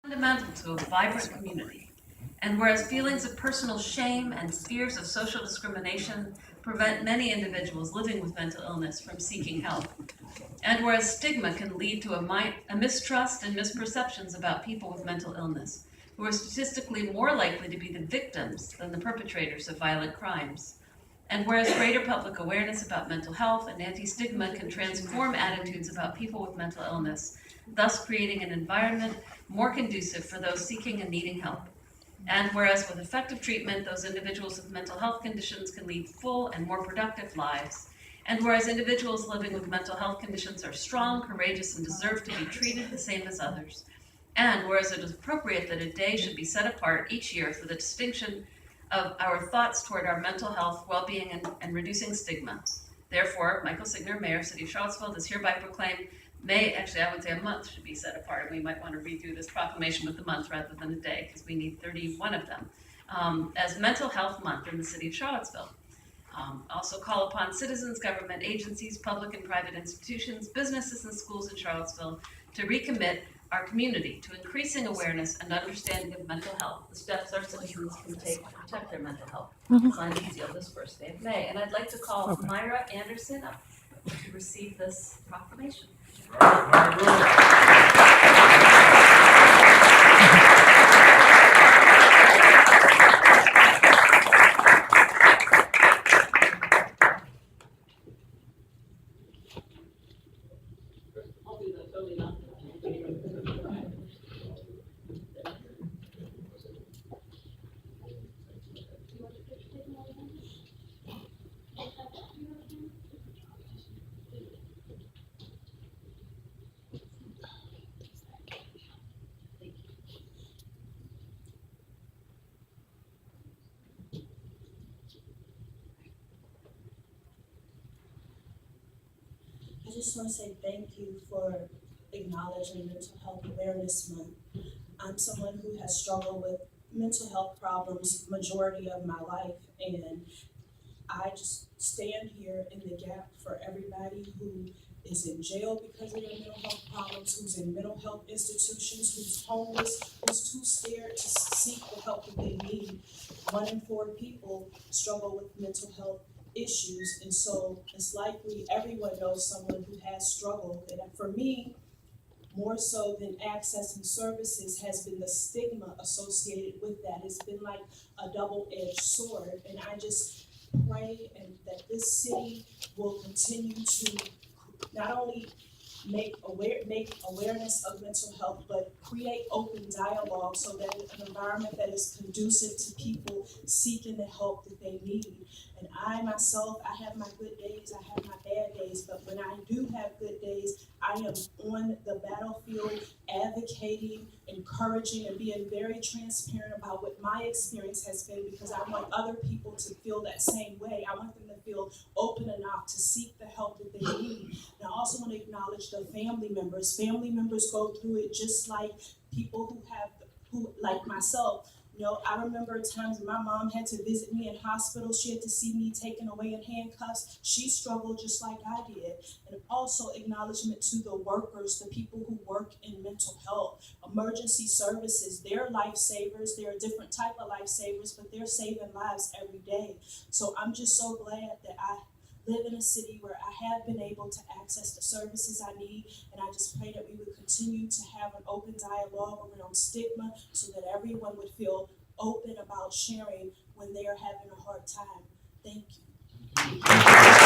fundamental to a vibrant community. And whereas feelings of personal shame and fears of social discrimination prevent many individuals living with mental illness from seeking help, and whereas stigma can lead to a mistrust and misperceptions about people with mental illness, who are statistically more likely to be the victims than the perpetrators of violent crimes. And whereas greater public awareness about mental health and anti-stigma can transform attitudes about people with mental illness, thus creating an environment more conducive for those seeking and needing help. And whereas with effective treatment, those individuals with mental health conditions can lead full and more productive lives. And whereas individuals living with mental health conditions are strong, courageous, and deserve to be treated the same as others. And whereas it is appropriate that a day should be set apart each year for the distinction of our thoughts toward our mental health, well-being, and reducing stigma. Therefore, Michael Signer, Mayor of City of Charlottesville, does hereby proclaim I would say a month should be set apart, and we might want to redo this proclamation with the month rather than a day, because we need 31 of them, as Mental Health Month in the City of Charlottesville. Also call upon citizens, government agencies, public and private institutions, businesses, and schools in Charlottesville to recommit our community to increasing awareness and understanding of mental health, the steps our citizens can take to protect their mental health. Signed and sealed this first day of May. And I'd like to call Myra Anderson up to receive this proclamation. I'll do that, totally not. I just want to say thank you for acknowledging Mental Health Awareness Month. I'm someone who has struggled with mental health problems majority of my life, and I just stand here in the gap for everybody who is in jail because of their mental health problems, who's in mental health institutions, who's homeless, who's too scared to seek the help that they need. 1 in 4 people struggle with mental health issues, and so it's likely everyone knows someone who has struggled. And for me, more so than accessing services has been the stigma associated with that. It's been like a double-edged sword, and I just pray that this city will continue to not only make awareness of mental health, but create open dialogue so that an environment that is conducive to people seeking the help that they need. And I myself, I have my good days, I have my bad days, but when I do have good days, I am on the battlefield advocating, encouraging, and being very transparent about what my experience has been, because I want other people to feel that same way. I want them to feel open enough to seek the help that they need. And I also want to acknowledge the family members. Family members go through it just like people who like myself. You know, I remember times my mom had to visit me in hospital. She had to see me taken away in handcuffs. She struggled just like I did. And also acknowledgement to the workers, the people who work in mental health, emergency services. They're lifesavers. They're a different type of lifesavers, but they're saving lives every day. So I'm just so glad that I live in a city where I have been able to access the services I need, and I just pray that we would continue to have an open dialogue around stigma so that everyone would feel open about sharing when they are having a hard time. Thank you.